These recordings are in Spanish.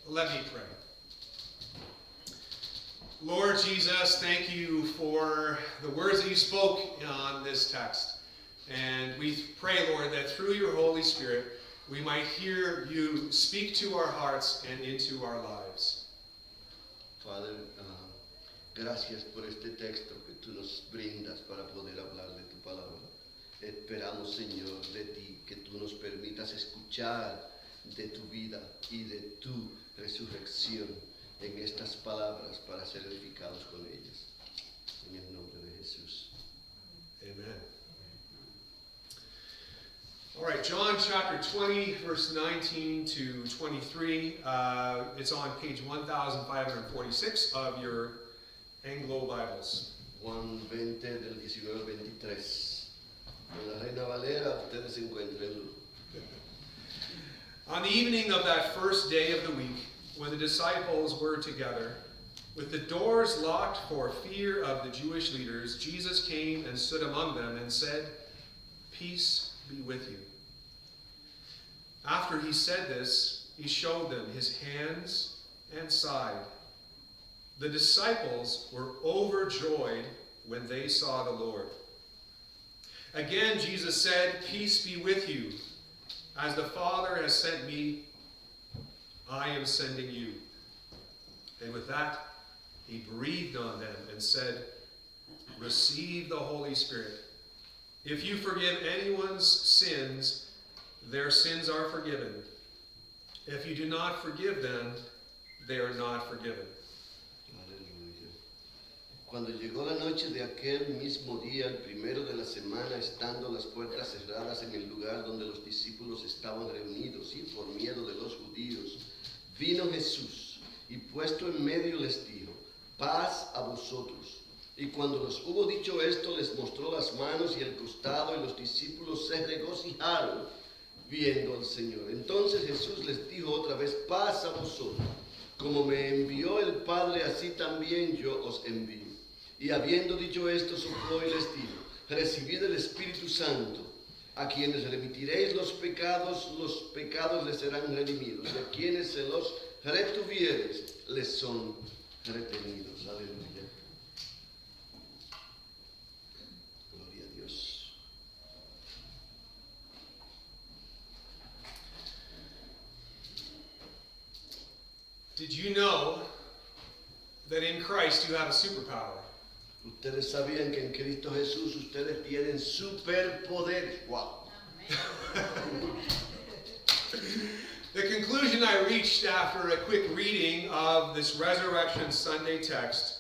Let me pray. Lord Jesus, thank you for the words that you spoke on this text. And we pray, Lord, that through your Holy Spirit, we might hear you speak to our hearts and into our lives. Padre, gracias por este texto que tú nos brindas para poder hablar de tu palabra. Esperamos, Señor, de ti, que tú nos permitas escuchar de tu vida y de tu resurrección en estas palabras para ser edificados con ellas. En el nombre de Jesús. Amen. All right, John chapter 20, verse 19 to 23. It's on page 1546 of your Anglo Bibles. Juan 20 del 19 al 23. En la Reina Valera ustedes encuentrenlo. On the evening of that first day of the week, when the disciples were together, with the doors locked for fear of the Jewish leaders, Jesus came and stood among them and said, "Peace be with you." After he said this, he showed them his hands and side. The disciples were overjoyed when they saw the Lord. Again, Jesus said, "Peace be with you. As the Father has sent me, I am sending you." And with that, he breathed on them and said, "Receive the Holy Spirit. If you forgive anyone's sins, their sins are forgiven. If you do not forgive them, they are not forgiven." Aleluya. Cuando llegó la noche de aquel mismo día, el primero de la semana, estando las puertas cerradas en el lugar donde los discípulos estaban reunidos y por miedo de los judíos, vino Jesús y puesto en medio les dijo, "Paz a vosotros." Y cuando les hubo dicho esto, les mostró las manos y el costado, y los discípulos se regocijaron viendo al Señor. Entonces Jesús les dijo otra vez, "Paz a vosotros. Como me envió el Padre, así también yo os envío." Y habiendo dicho esto, sopló y les dijo, "Recibid el Espíritu Santo. A quienes remitiréis los pecados les serán redimidos. Y a quienes se los retuvieres, les son retenidos." Aleluya. Gloria a Dios. Did you know that in Christ you have a superpower? Ustedes sabían que en Cristo Jesús ustedes tienen superpoderes. Wow. The conclusion I reached after a quick reading of this Resurrection Sunday text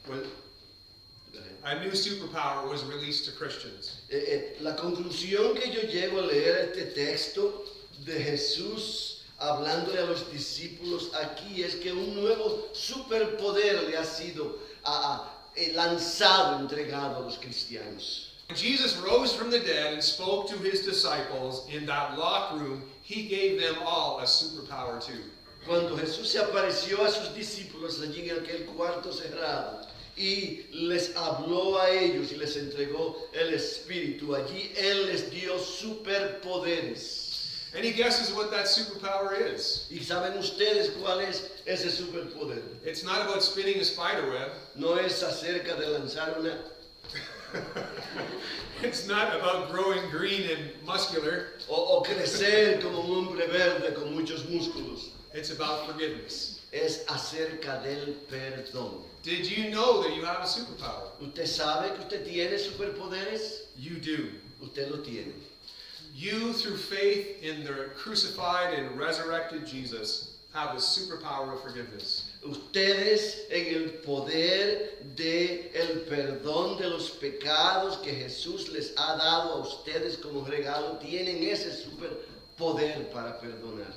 was a new superpower was released to Christians. La conclusión que yo llego a leer este texto de Jesús hablándole a los discípulos aquí es que un nuevo superpoder le ha sido lanzado, entregado a los cristianos. When Jesus rose from the dead and spoke to his disciples in that locked room, he gave them all a superpower too. Cuando Jesús se apareció a sus discípulos allí en aquel cuarto cerrado y les habló a ellos y les entregó el Espíritu, allí Él les dio superpoderes. Any guesses what that superpower is? ¿Y saben ustedes cuál es ese superpoder? It's not about spinning a spider web. No es acerca de lanzar una... It's not about growing green and muscular. o crecer como un hombre verde con muchos músculos. It's about forgiveness. Es acerca del perdón. Did you know that you have a superpower? ¿Usted sabe que usted tiene superpoderes? You do. Usted lo tiene. You, through faith in the crucified and resurrected Jesus, have the superpower of forgiveness. Ustedes en el poder de el perdón de los pecados que Jesús les ha dado a ustedes como regalo, tienen ese superpoder para perdonar.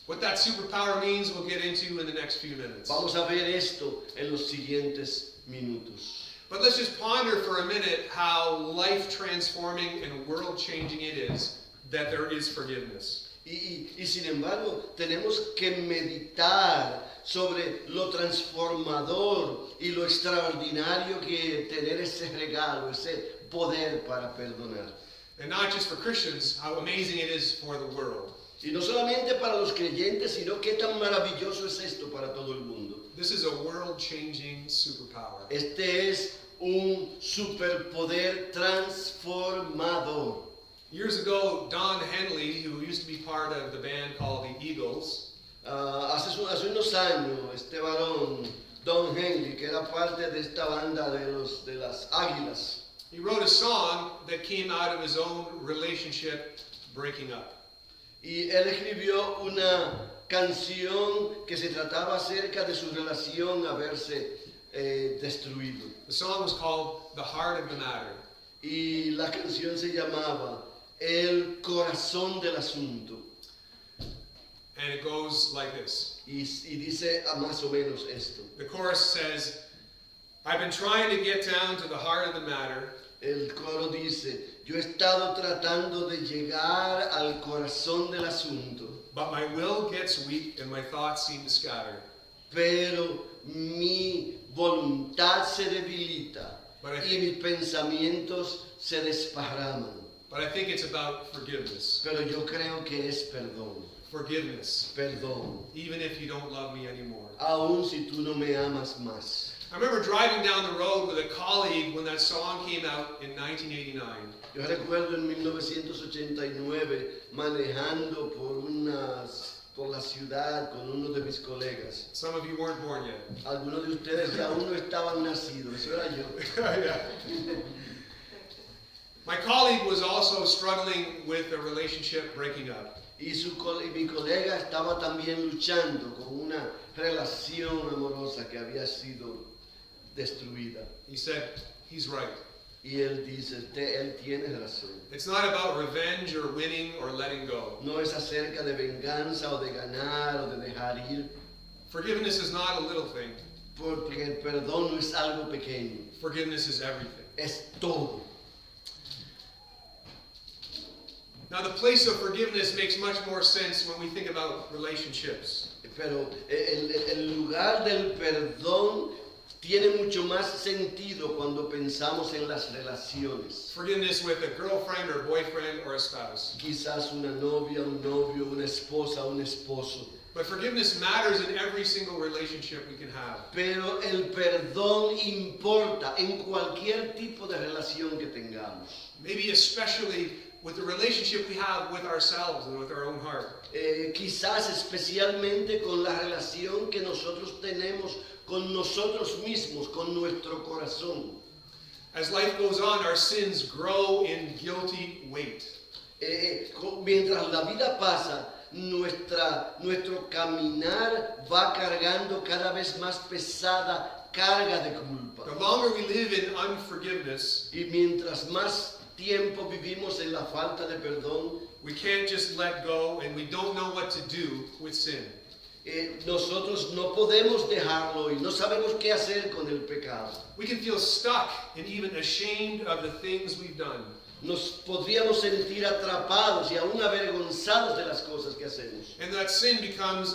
What that superpower means we'll get into in the next few minutes. Vamos a ver esto en los siguientes minutos. But let's just ponder for a minute how life-transforming and world-changing it is that there is forgiveness. Y sin embargo, tenemos que meditar sobre lo transformador y lo extraordinario que tener ese regalo, ese poder para perdonar. And not just for Christians, how amazing it is for the world. Y no solamente para los creyentes, sino qué tan maravilloso es esto para todo el mundo. This is a world-changing superpower. Este es un superpoder transformador. Years ago, Don Henley, who used to be part of the band called the Eagles, Hace unos años, este varón, Don Henley, que era parte de esta banda de las Águilas, he wrote a song that came out of his own relationship breaking up. y él escribió una canción que se trataba acerca de su relación haberse destruido. The song was called The Heart of the Matter. Y la canción se llamaba El corazón del asunto. And it goes like this. Y dice más o menos esto. The chorus says, I've been trying to get down to the heart of the matter, El coro dice, yo he estado tratando de llegar al corazón del asunto, but my will gets weak and my thoughts seem to scatter. pero mi voluntad se debilita y mis pensamientos se desparraman. But I think it's about forgiveness. Pero yo creo que es perdón, Forgiveness, perdón, even if you don't love me anymore. aun si tú no me amas más. I remember driving down the road with a colleague when that song came out in 1989. Yo recuerdo en 1989 manejando por la ciudad con uno de mis colegas. Some of you weren't born yet. Algunos de ustedes ya aún no estaban nacidos, eso era yo. Yeah. My colleague was also struggling with a relationship breaking up. Y mi colega estaba también luchando con una relación amorosa que había sido destruida. He said, he's right. Y él dice, él tiene razón. It's not about revenge or winning or letting go. No es acerca de venganza o de ganar o de dejar ir, Forgiveness is not a little thing. porque el perdón no es algo pequeño, Forgiveness is everything. es todo. Now, the place of forgiveness makes much more sense when we think about relationships. Pero el lugar del perdón tiene mucho más sentido cuando pensamos en las relaciones. Forgiveness with a girlfriend or boyfriend or a spouse. Quizás una novia, un novio, una esposa, un esposo. But forgiveness matters in every single relationship we can have. Pero el perdón importa en cualquier tipo de relación que tengamos. Maybe especially with the relationship we have with ourselves and with our own heart. Quizás especialmente con la relación que nosotros tenemos con nosotros mismos, con nuestro corazón. As life goes on, our sins grow in guilty weight. Mientras la vida pasa, nuestro caminar va cargando cada vez más pesada carga de culpa. The longer we live in unforgiveness, Y mientras más tiempo vivimos en la falta de perdón, we can't just let go and we don't know what to do with sin. Nosotros no podemos dejarlo y no sabemos qué hacer con el pecado. We can feel stuck and even ashamed of the things we've done. Nos podríamos sentir atrapados y aún avergonzados de las cosas que hacemos. And that shame becomes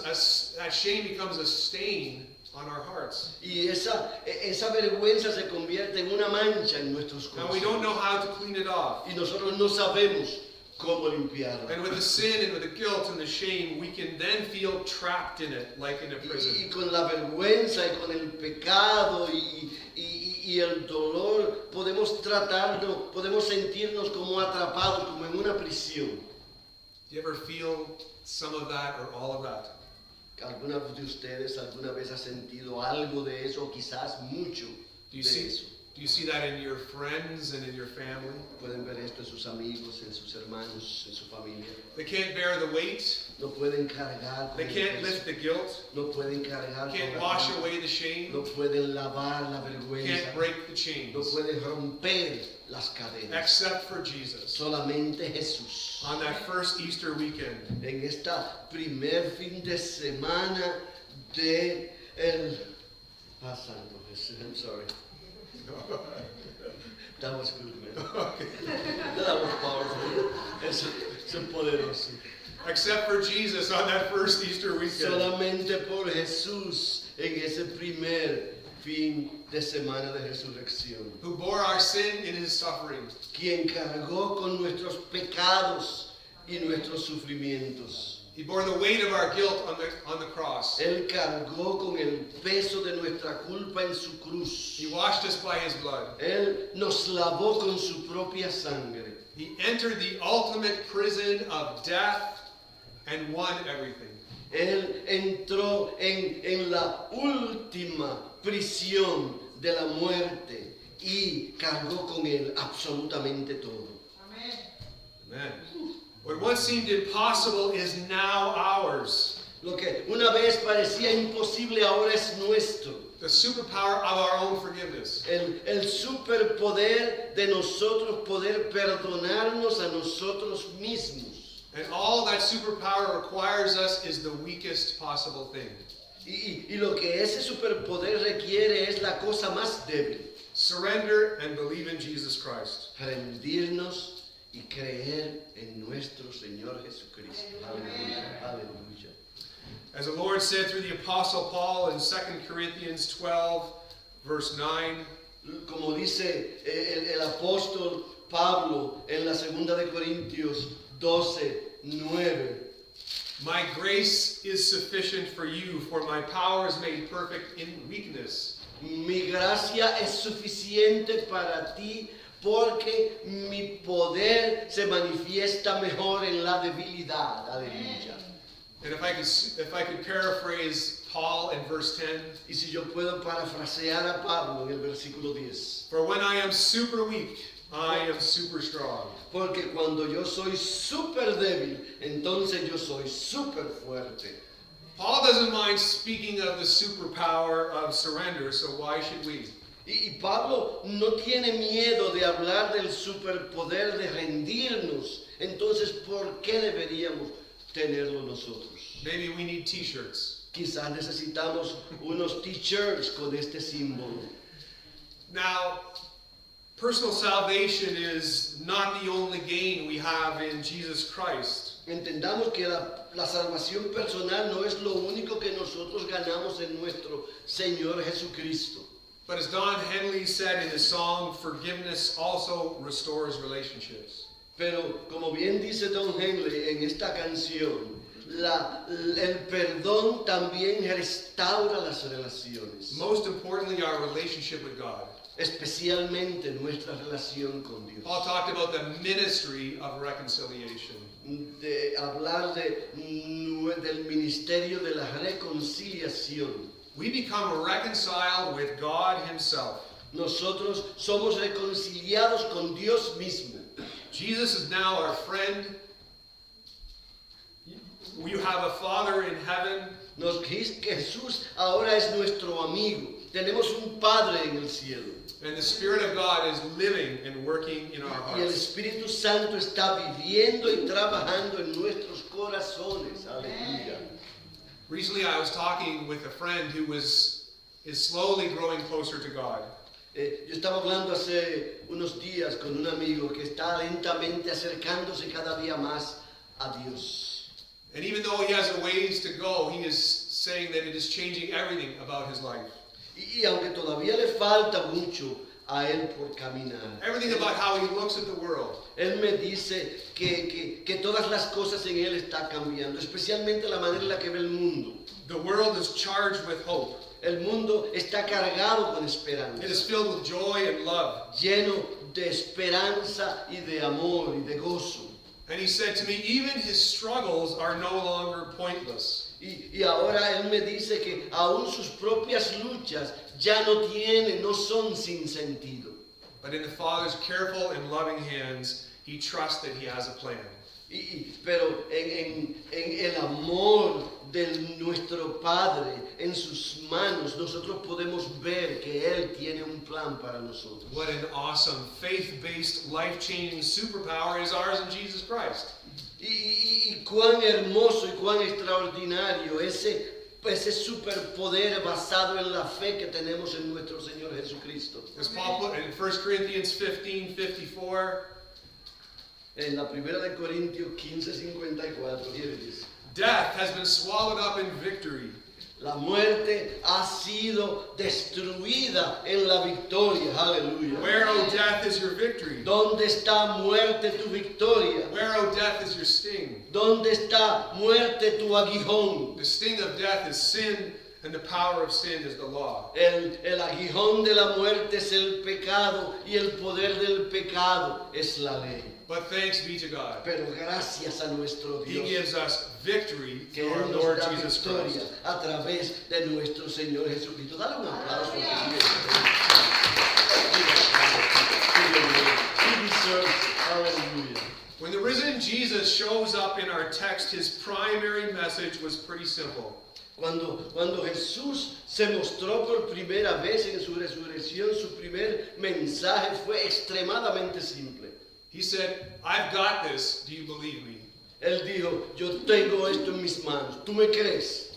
a stain on our hearts. Y esa vergüenza se convierte en una mancha en nuestros And we don't corazones. know how to clean it off. Y nosotros no sabemos cómo limpiarla. And with the sin and with the guilt and the shame, we can then feel trapped in it, like in a Y prison. con la vergüenza y con el pecado y el dolor podemos podemos sentirnos como atrapados, como en una prisión. Do you ever feel some of that or all of that? ¿Alguna de ustedes alguna vez ha sentido algo de eso, o quizás mucho Do you de see, eso? do you see that in your friends and in your family? Pueden ver esto en sus amigos, en sus hermanos, en su familia. They can't bear the weight. No pueden cargar con They el can't peso. lift the guilt. No pueden cargar con Can't la wash culpa. away the shame. No pueden lavar la vergüenza. Can't break the No chains. pueden romper las cadenas. Except for Jesus. Solamente Jesús. On that first Easter weekend, En esta primer fin de semana de el Santo Jesús. I'm sorry. That was good, man. That was powerful. Eso es poderoso. except for Jesus on that first Easter weekend. Solamente por Jesús en ese primer fin de semana de resurrección. Who bore our sin in his suffering. Quien cargó con nuestros pecados y nuestros sufrimientos. He bore the weight of our guilt on the cross. Él cargó con el peso de nuestra culpa en su cruz. He washed us by his blood. Él nos lavó con su propia sangre. He entered the ultimate prison of death and won everything. Él entró en la última prisión de la muerte y cargó con él absolutamente todo. Amen. What once seemed impossible is now ours. Lo que una vez parecía imposible ahora es nuestro. The superpower of our own forgiveness. El superpoder de nosotros poder perdonarnos a nosotros mismos. And all that superpower requires us is the weakest possible thing. Y lo que ese superpoder requiere es la cosa más débil. Surrender and believe in Jesus Christ. Rendirnos y creer en nuestro Señor Jesucristo. Aleluya. Aleluya. As the Lord said through the Apostle Paul in 2 Corinthians 12, verse 9, Como dice el apóstol Pablo en la segunda de Corintios 12:9. my grace is sufficient for you, for my power is made perfect in weakness. Mi gracia es suficiente para ti porque mi poder se manifiesta mejor en la debilidad. Aleluya. And if I could paraphrase Paul in verse 10, Y si yo puedo parafrasear a Pablo en el versículo 10. for when I am super weak, I am super strong. Porque cuando yo soy súper débil, entonces yo soy súper fuerte. Paul doesn't mind speaking of the superpower of surrender, so why should we? Y Pablo no tiene miedo de hablar del superpoder de rendirnos. Entonces, ¿por qué deberíamos tenerlo nosotros? Maybe we need t-shirts. Quizás necesitamos unos t-shirts con este símbolo. Now, personal salvation is not the only gain we have in Jesus Christ. Entendamos que la salvación personal no es lo único que nosotros ganamos en nuestro Señor Jesucristo. But as Don Henley said in his song, forgiveness also restores relationships. Pero como bien dice Don Henley en esta canción, el perdón también restaura las relaciones, Most importantly, our relationship with God. especialmente nuestra relación con Dios. Paul talked about the ministry of reconciliation. De hablar del ministerio de la reconciliación. We become reconciled with God himself. Nosotros somos reconciliados con Dios mismo. Jesus is now our friend. You have a Father in heaven. Jesús ahora es nuestro amigo. Tenemos un Padre en el cielo. And the Spirit of God is living and working in our Y el hearts. Espíritu Santo está viviendo y trabajando en nuestros corazones. Aleluya. Recently, I was talking with a friend who is slowly growing closer to God. Yo estaba hablando hace unos días con un amigo que está lentamente acercándose cada día más a Dios. And even though he has a ways to go, he is saying that it is changing everything about his life. Y aunque todavía le falta mucho a él por caminar, Everything about how he looks at the world. él me dice que todas las cosas en él están cambiando, especialmente la manera en la que ve el mundo. The world is charged with hope. El mundo está cargado con esperanza, It is filled with joy and love. lleno de esperanza y de amor y de gozo. And he said to me, even his struggles are no longer pointless. Y ahora él me dice que aún sus propias luchas ya no son sin sentido. But in the Father's careful and loving hands, he trusts that he has a plan. Pero en el amor de nuestro Padre, en sus manos, nosotros podemos ver que Él tiene un plan para nosotros. What an awesome, faith-based, life-changing superpower is ours in Jesus Christ. Y cuán hermoso y cuán extraordinario ese superpoder basado en la fe que tenemos en nuestro Señor Jesucristo. As Paul put in 1 Corinthians 15:54, En la primera de Corintios 15:54, here it is. death has been swallowed up in victory. La muerte ha sido destruida en la victoria. Aleluya. Where, O death, is your victory? ¿Dónde está muerte tu victoria? Where, O death, is your sting? ¿Dónde está muerte tu aguijón? The sting of death is sin, and the power of sin is the law. El aguijón de la muerte es el pecado y el poder del pecado es la ley. But thanks be to God. Pero gracias a nuestro He Dios gives us victory que through our Él nos Lord da Jesus victoria Christ. a través de nuestro Señor Jesucristo. Dale un aplauso. He deserves, hallelujah. When the risen Jesus shows up in our text, his primary message was pretty simple. Cuando Jesús se mostró por primera vez en su resurrección, su primer mensaje fue extremadamente simple. He said, I've got this. Do you believe me? Él dijo, yo tengo esto en mis manos, ¿tú me crees?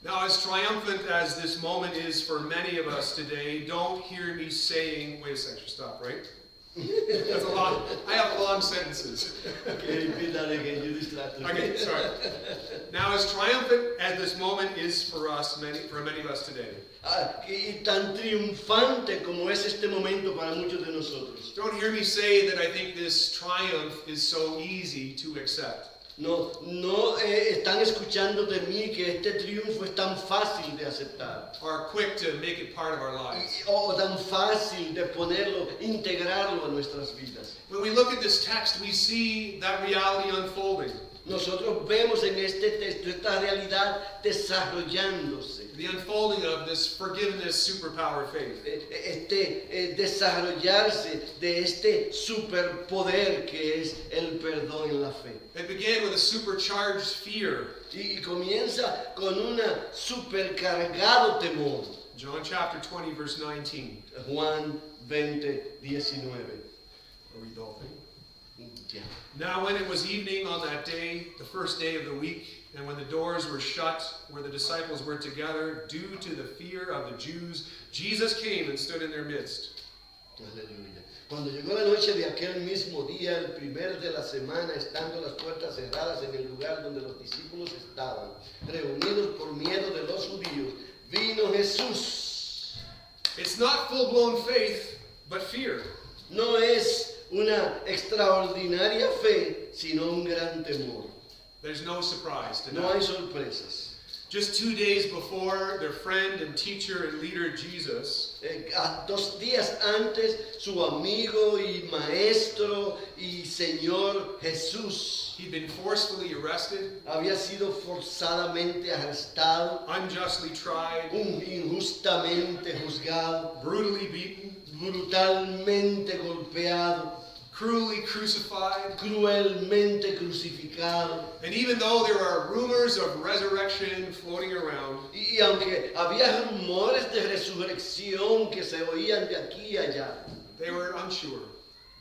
Now, as triumphant as this moment is for many of us today, don't hear me saying, wait a second, stop, right? That's a lot. I have long sentences. Okay, sorry. Now, as triumphant as this moment is for many of us today, y tan triunfante como es este momento para muchos de nosotros. don't hear me say that I think this triumph is so easy to accept. No están escuchando de mí que este triunfo es tan fácil de aceptar. Or quick to make it part of our lives. O tan fácil de ponerlo, integrarlo a nuestras vidas. When we look at this text, we see that reality unfolding. Nosotros vemos en este texto esta realidad desarrollándose. The unfolding of this forgiveness superpower faith. Desarrollarse de este superpoder que es el perdón en la fe. It began with a supercharged fear. Y comienza con una supercargado temor. John chapter 20, verse 19. Juan 20:19. I'll read the whole thing. Ya. Now when it was evening on that day, the first day of the week, and when the doors were shut where the disciples were together, due to the fear of the Jews, Jesus came and stood in their midst. Aleluya. Cuando llegó la noche de aquel mismo día, el primer de la semana, estando las puertas cerradas en el lugar donde los discípulos estaban, reunidos por miedo de los judíos, vino Jesús. It's not full-blown faith, but fear. No es una extraordinaria fe, sino un gran temor. There's no surprise to No hay that. sorpresas. Just 2 days before, their friend and teacher and leader Jesus 2 días antes, su amigo y maestro y Señor Jesús he'd been forcefully arrested, había sido forzadamente arrestado, unjustly tried, injustamente juzgado, brutally beaten, brutalmente golpeado, cruelly crucified. cruelmente crucificado. And even though there are rumors of resurrection floating around, Y aunque había rumores de resurrección que se oían de aquí y allá, they were unsure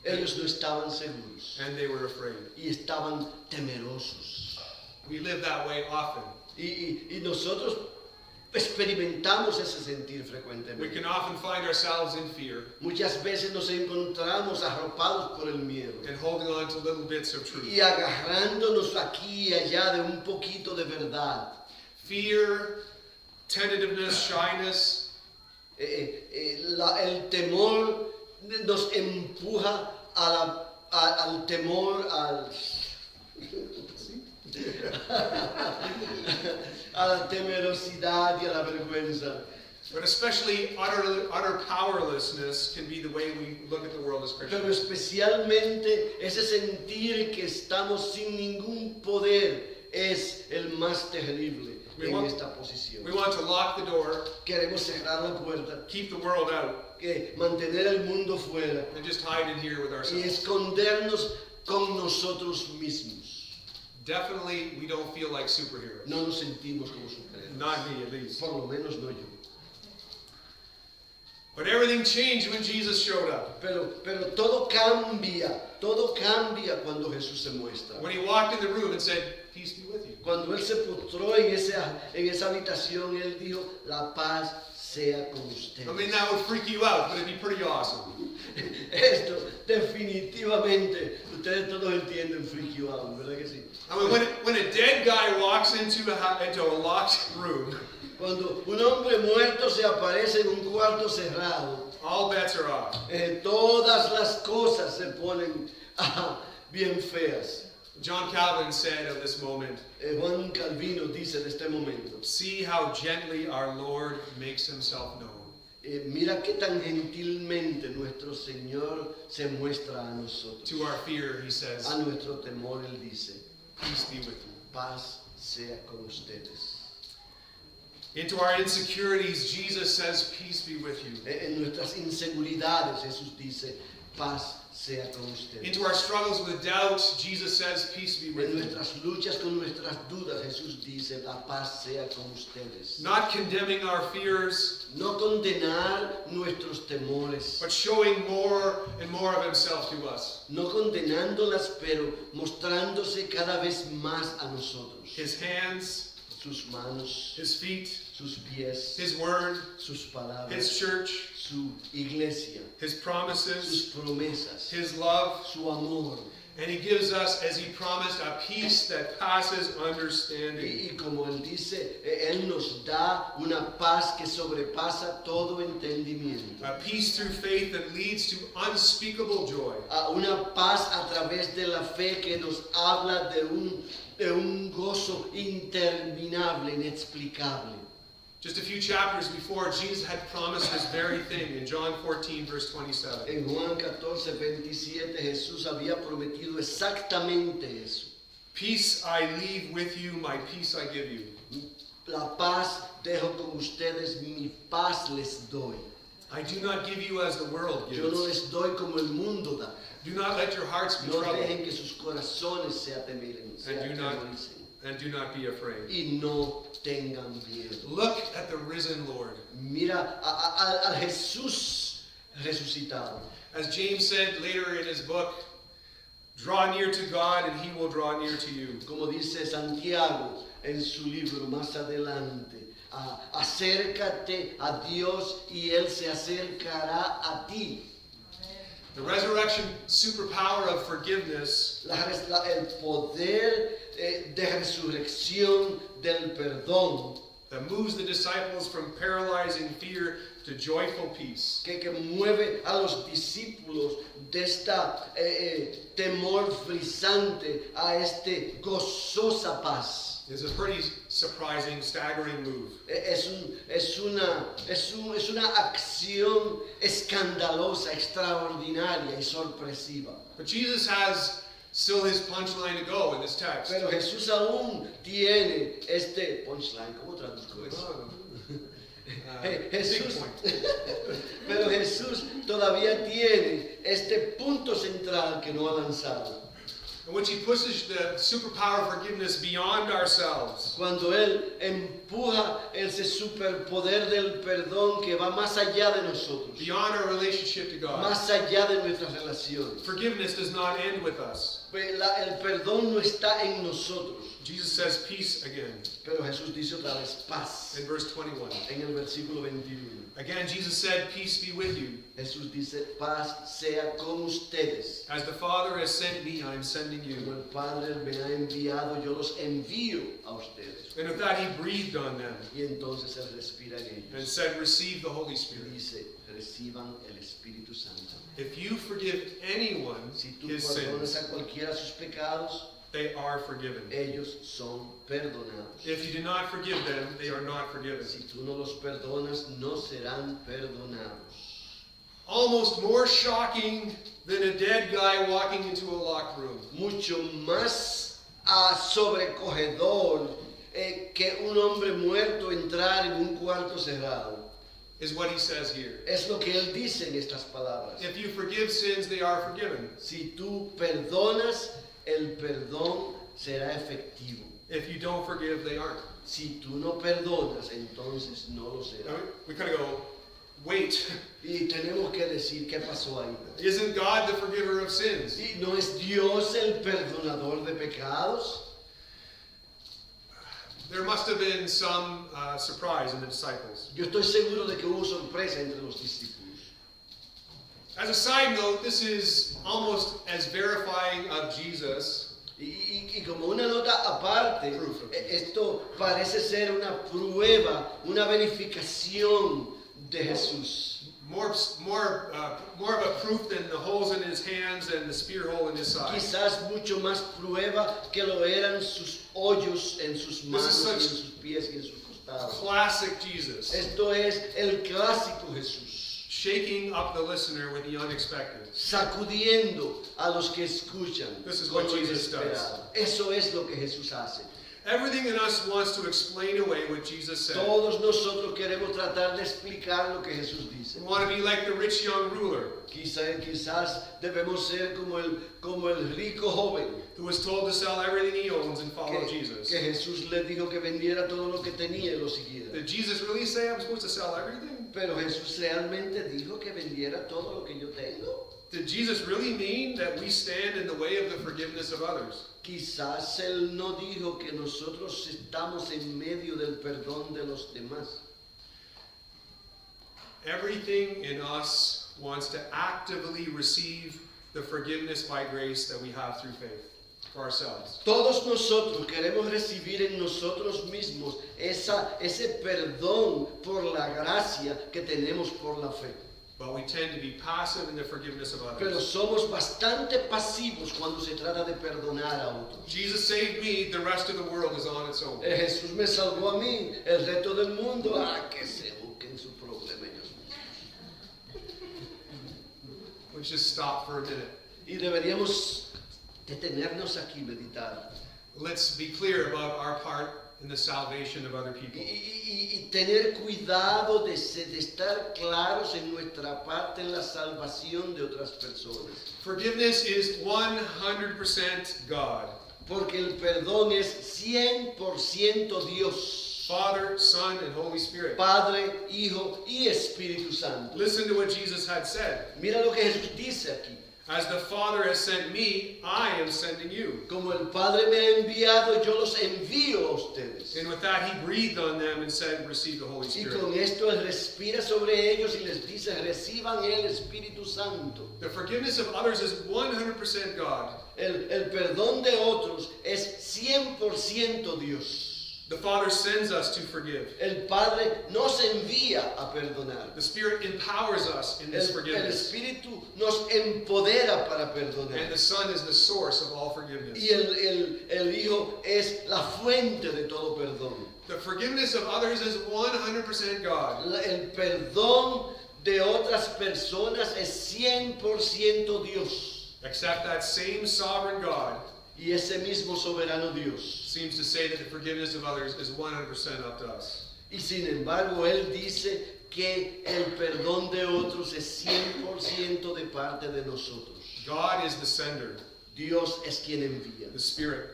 ellos no estaban seguros and they were afraid. y estaban temerosos. We live that way often. Y nosotros experimentamos ese sentir We frecuentemente. can often find ourselves in fear Muchas veces nos encontramos arropados por el miedo and holding on to little bits of truth. y agarrándonos aquí y allá de un poquito de verdad. Fear, tentativeness, shyness, El temor nos empuja al temor, a la temerosidad y a la vergüenza. but especially utter powerlessness can be the way we look at the world as Pero Christians. especialmente ese sentir que estamos sin ningún poder es el más terrible en esta posición. We want to lock the door, Queremos cerrar la puerta, keep the world out, mantener el mundo fuera and just hide in here with y ourselves. escondernos con nosotros mismos. Definitely, we don't feel like superheroes. No nos sentimos como superhéroes. Not me, at least. Por lo menos no yo. But everything changed when Jesus showed up. Pero todo cambia cuando Jesús se muestra. When he walked in the room and said, "Peace be with you." Cuando Él se postró en esa habitación, Él dijo, la paz sea con ustedes. I mean, that would freak you out, but it'd be pretty awesome. Esto definitivamente Ustedes todos entienden freak you out, ¿verdad que sí? I mean, when a dead guy walks into a locked room, Cuando un hombre muerto se aparece en un cuarto cerrado, all bets are off. todas las cosas se ponen bien feas. John Calvin said of this moment, Juan Calvino dice de este momento, see how gently our Lord makes himself known. mira qué tan gentilmente nuestro Señor se muestra a nosotros. To our fear, he says, A nuestro temor Él dice, peace be with you. paz sea con ustedes. Into our insecurities, Jesus says, peace be with you. En nuestras inseguridades Jesús dice, paz sea con ustedes. Into our struggles with doubt, Jesus says, peace be with En you. nuestras luchas con nuestras dudas Jesús dice, la paz sea con ustedes. Not condemning our fears, No condenar nuestros temores, but showing more and more of himself to us. no condenándolas, pero mostrándose cada vez más a nosotros. His hands, Sus manos, his feet, sus pies, his word, sus palabras, his church, su iglesia, his sus promises, promesas, his love. su amor. And he gives us, as he promised, a peace that passes understanding. Y como Él dice, Él nos da una paz que sobrepasa todo entendimiento. A peace through faith that leads to unspeakable joy. Una paz a través de la fe que nos habla de un gozo interminable, inexplicable. Just a few chapters before, Jesus had promised this very thing in John 14, verse 27. En Juan 14:27 Jesús había prometido exactamente eso. Peace I leave with you, my peace I give you. La paz dejo con ustedes, mi paz les doy. I do not give you as the world Yo no gives. les doy como el mundo da. Do not let your hearts be No troubled, dejen que sus corazones se atemoricen and do not be afraid. y no tengan miedo. Look at the risen Lord. Mira a Jesús resucitado. As James said later in his book, draw near to God and he will draw near to you. Como dice Santiago en su libro más adelante, acércate a Dios y Él se acercará a ti. The resurrection superpower of forgiveness El poder de resurrección del perdón that moves the disciples from paralyzing fear to joyful peace. que mueve a los discípulos de esta temor frisante a este gozosa paz. Is a pretty surprising, staggering move. Es una acción escandalosa, extraordinaria y sorpresiva. But Jesus has still his punchline to go in this text. Pero Jesús aún tiene este punchline. ¿Cómo traduzco eso? Big Jesús, point. pero Jesús todavía tiene este punto central que no ha lanzado. In which he pushes the superpower of forgiveness beyond ourselves. Cuando Él empuja ese superpoder del perdón que va más allá de nosotros, Beyond our relationship to God. más allá de nuestras relaciones. Forgiveness does not end with us. El perdón no está en nosotros, Jesus says peace again pero Jesús dice otra vez paz in verse 21. en el versículo 21. Again, Jesus said, peace be with you. Jesús dice, paz sea con ustedes. As the Father has sent me, I am sending Como you. el Padre me ha enviado, yo los envío a ustedes. And with that, he breathed on them Y entonces Él respira en and ellos. said, receive the Holy Y Spirit. dice, reciban el Espíritu Santo. If you forgive anyone Si tú his perdonas sins, a cualquiera sus pecados, they are forgiven. ellos son perdonados. If you do not forgive them, they are not forgiven. Si tú no los perdonas, no serán perdonados. Almost more shocking than a dead guy walking into a locked room. Mucho más sobrecogedor que un hombre muerto entrar en un cuarto cerrado. Is what he says here. Es lo que Él dice en estas palabras. If you forgive sins, they are forgiven. Si tú perdonas, el perdón será efectivo. If you don't forgive, they aren't. Si tú no perdonas, entonces no lo Now, será. we kind of go, wait, Y tenemos que decir qué pasó ahí. isn't God the forgiver of sins? ¿Y no es Dios el perdonador de pecados? There must have been some surprise in the disciples. Yo estoy seguro de que hubo sorpresa entre los discípulos. As a side note, this is almost as verifying of Jesus. Y como una nota aparte, Proof of esto parece ser una prueba, una verificación de Jesús. More of a proof than the holes in his hands and the spear hole in his side. Quizás mucho más prueba que lo eran sus hoyos en sus manos y en sus pies y en sus costados. Classic Jesus. Esto es el clásico Jesús. Shaking up the listener with the unexpected. Sacudiendo a los que escuchan. This is con what lo Jesus does. inesperado. Eso es lo que Jesús hace. Everything in us wants to explain away what Jesus said. Todos nosotros queremos tratar de explicar lo que Jesús dice. We want to be like the rich young ruler Quizás debemos ser como el rico joven who was told to sell everything he owns and follow Jesus. que Jesús le dijo que vendiera todo lo que tenía y lo siguiera. Did Jesus really say I'm supposed to sell everything? Pero Jesús realmente dijo que vendiera todo lo que yo tengo. Did Jesus really mean that we stand in the way of the forgiveness of others? Quizás Él no dijo que nosotros estamos en medio del perdón de los demás. Everything in us wants to actively receive the forgiveness by grace that we have through faith for ourselves. Todos nosotros queremos recibir en nosotros mismos ese perdón por la gracia que tenemos por la fe. But we tend to be passive in the forgiveness of Pero others. somos bastante pasivos cuando se trata de perdonar a otros. Jesus saved me, the rest of the world is on its own. Jesús me salvó a mí, el resto del mundo, que se busquen su problema ellos mismos. Let's just stop for a minute. Y deberíamos detenernos aquí y meditar. Let's be clear about our part in the salvation of other people. Y tener cuidado de estar claros en nuestra parte en la salvación de otras personas. Forgiveness is 100% God. Porque el perdón es 100% Dios. Father, Son, and Holy Spirit. Padre, Hijo y Espíritu Santo. Listen to what Jesus had said. Mira lo que Jesús dice aquí. As the Father has sent me, I am sending you. Como el Padre me ha enviado, yo los envío a ustedes. And with that, he breathed on them and said, receive the Holy Y Spirit. con esto Él respira sobre ellos y les dice, reciban el Espíritu Santo. The forgiveness of others is 100% God. El perdón de otros es 100% Dios. The Father sends us to forgive. El Padre nos envía a perdonar. The Spirit empowers us in this El forgiveness. Espíritu nos empodera para perdonar. And the Son is the source of all forgiveness. Y el Hijo es la fuente de todo perdón. The forgiveness of others is 100% God. El perdón de otras personas es 100% Dios. Except that same sovereign God Y ese mismo soberano Dios. seems to say that the forgiveness of others is 100% up to us. Y sin embargo, Él dice que el perdón de otros es 100% de parte de nosotros. God is the sender, Dios es quien envía. the Spirit,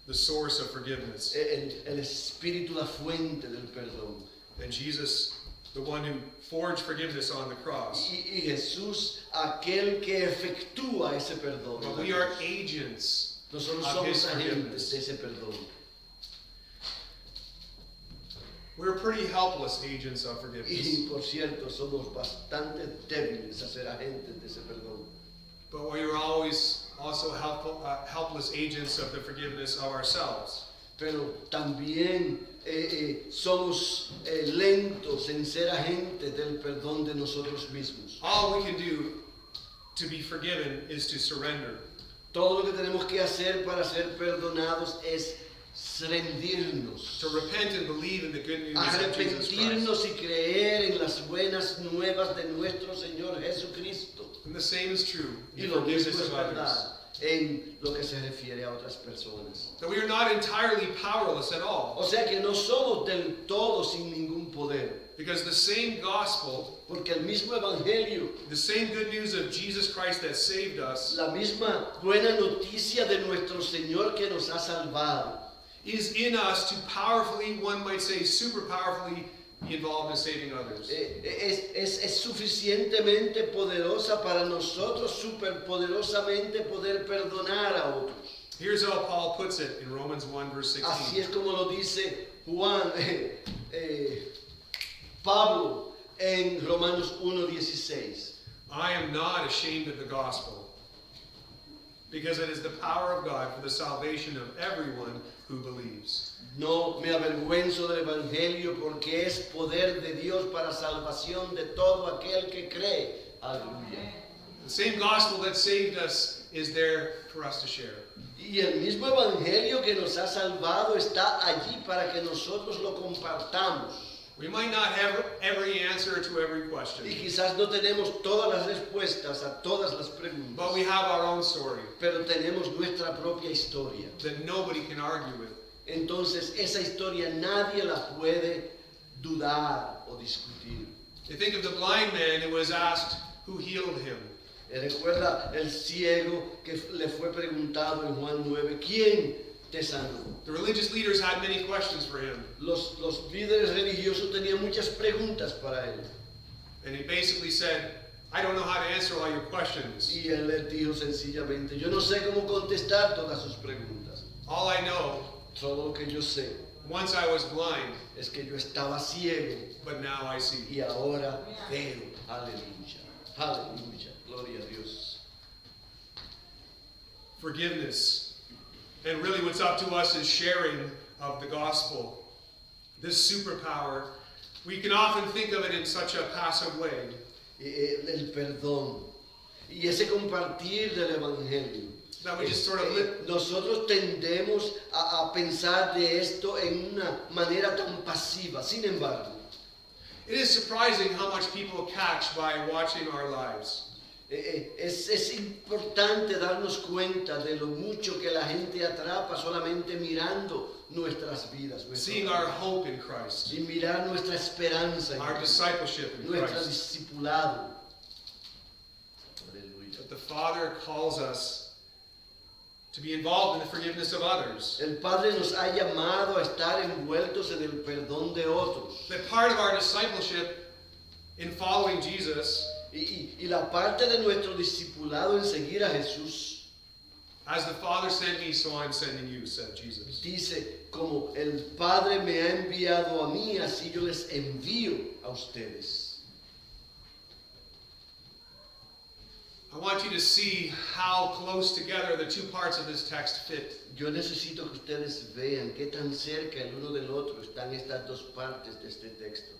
the source of forgiveness. El Espíritu, la fuente del perdón. And Jesus, the one who forged forgiveness on the cross. Y Jesús, aquel que efectúa ese perdón. But we are agents Nosotros of His somos agentes forgiveness. de ese perdón. We're pretty helpless agents of forgiveness. Y por cierto, somos bastante débiles a ser agentes de ese perdón. But we are always also helpless agents of the forgiveness of ourselves. Pero también somos lentos en ser agentes del perdón de nosotros mismos. All we can do to be forgiven is to surrender. Todo lo que tenemos que hacer para ser perdonados es rendirnos, To repent and believe in the good news of Jesus Christ. arrepentirnos y creer en las buenas nuevas de nuestro Señor Jesucristo. And the same is true Y in lo mismo forgiveness es of others. verdad en lo que se refiere a otras personas. That we are not entirely powerless at all. O sea que no somos del todo sin ningún poder, Because the same gospel, porque el mismo evangelio, the same good news of Jesus Christ that saved us, la misma buena noticia de nuestro Señor que nos ha salvado, is in us to powerfully, one might say super powerfully, be involved in saving others. es suficientemente poderosa para nosotros, superpoderosamente poder perdonar a otros. Here's how Paul puts it in Romans 1 verse Así 16. es como lo dice Pablo en Romanos 1:16. I am not ashamed of the gospel, because it is the power of God for the salvation of everyone who believes. No me avergüenzo del Evangelio porque es poder de Dios para salvación de todo aquel que cree. Aleluya. The same gospel that saved us is there for us to share. Y el mismo Evangelio que nos ha salvado está allí para que nosotros lo compartamos. We might not have every answer to every question, Y quizás no tenemos todas las respuestas a todas las preguntas, but we have our own story pero tenemos nuestra propia historia. that nobody can argue with. Entonces esa historia nadie la puede dudar o discutir. You think of the blind man who was asked who healed him. Recuerda el ciego que le fue preguntado en Juan 9, ¿quién te sanó? The religious leaders had many questions for him, Los líderes religiosos tenían muchas preguntas para él. and he basically said, I don't know how to answer all your questions. Y él les dijo sencillamente, yo no sé cómo contestar todas sus preguntas. All I know, Todo lo que yo sé once I was blind, es que yo estaba ciego but now I see. y ahora veo. Aleluya, aleluya, gloria a Dios. Forgiveness. And really what's up to us is sharing of the gospel. This superpower, we can often think of it in such a passive way. El perdón y ese compartir del Evangelio. That we just sort of live. Nosotros tendemos a pensar de esto en una manera tan pasiva. Sin embargo, It is surprising how much people catch by watching our lives. es importante darnos cuenta de lo mucho que la gente atrapa solamente mirando nuestras vidas, Seeing our hope in Christ, y mirar nuestra esperanza en our Cristo, discipleship in nuestro Christ. discipulado. Aleluya. But the Father calls us to be involved in the forgiveness of others. El Padre nos ha llamado a estar envueltos en el perdón de otros. That part of our discipleship in following Jesus, Y la parte de nuestro discipulado en seguir a Jesús, as the Father sent me, so I'm sending you, said Jesus. dice, como el Padre me ha enviado a mí, así yo les envío a ustedes. I want you to see how close together the two parts of this text fit. Yo necesito que ustedes vean qué tan cerca el uno del otro están estas dos partes de este texto.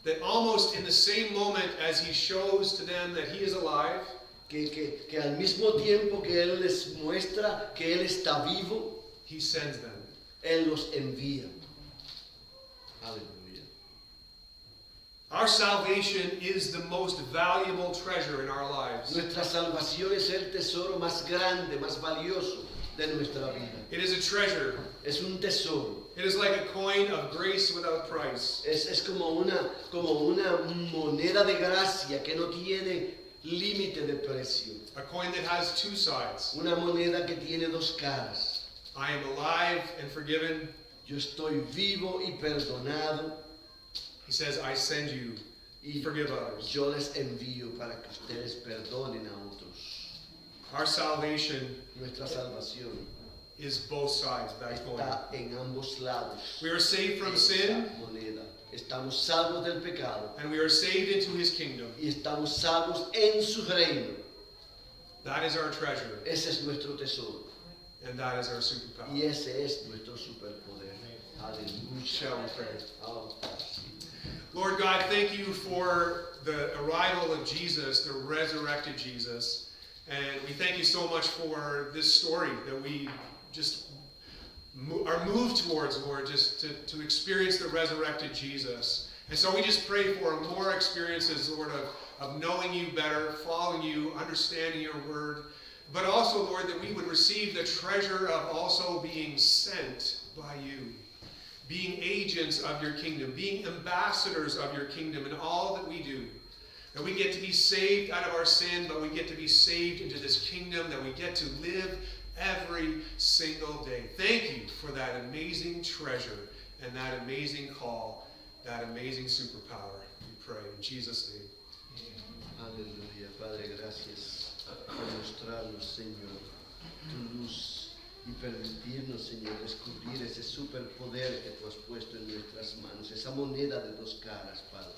That almost in the same moment as he shows to them that he is alive, Que al mismo tiempo que Él les muestra que Él está vivo, he sends them. Él los envía. Aleluya. Our salvation is the most valuable treasure in our lives. Nuestra salvación es el tesoro más grande, más valioso de nuestra vida. It is a treasure. Es un tesoro. It is like a coin of grace without price. Es como una moneda de gracia que no tiene límite de precio. A coin that has two sides. Una moneda que tiene dos caras. I am alive and forgiven. Yo estoy vivo y perdonado. He says, I send you. Y Forgive others. yo les envío para que ustedes perdonen a otros. Our salvation Nuestra salvación is both sides of that coin. está en ambos lados. We are saved from de sin, esa moneda. Estamos salvos del pecado and we are saved into his kingdom. y estamos salvos en su reino. That is our treasure, Ese es nuestro tesoro and that is our superpower. y ese es nuestro superpoder. Aleluya. Shall we pray? Oh, sí. Lord God, thank you for the arrival of Jesus, the resurrected Jesus. And we thank you so much for this story that we just are moved towards, Lord, just to experience the resurrected Jesus. And so we just pray for more experiences, Lord, of knowing you better, following you, understanding your word. But also, Lord, that we would receive the treasure of also being sent by you. Being agents of your kingdom, being ambassadors of your kingdom in all that we do. That we get to be saved out of our sin, but we get to be saved into this kingdom that we get to live every single day. Thank you for that amazing treasure and that amazing call, that amazing superpower. We pray in Jesus' name. Aleluya. Padre, gracias por mostrarnos, Señor, tu luz. Y permitirnos, Señor, descubrir ese superpoder que tú has puesto en nuestras manos, esa moneda de dos caras, Padre,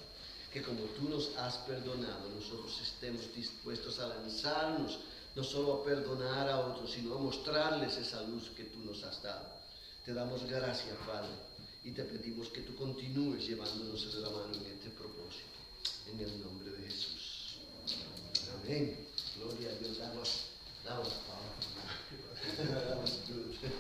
que como tú nos has perdonado, nosotros estemos dispuestos a lanzarnos, no solo a perdonar a otros, sino a mostrarles esa luz que tú nos has dado. Te damos gracias, Padre, y te pedimos que tú continúes llevándonos de la mano en este propósito. En el nombre de Jesús. Amén. Gloria a Dios. That was powerful. That was good.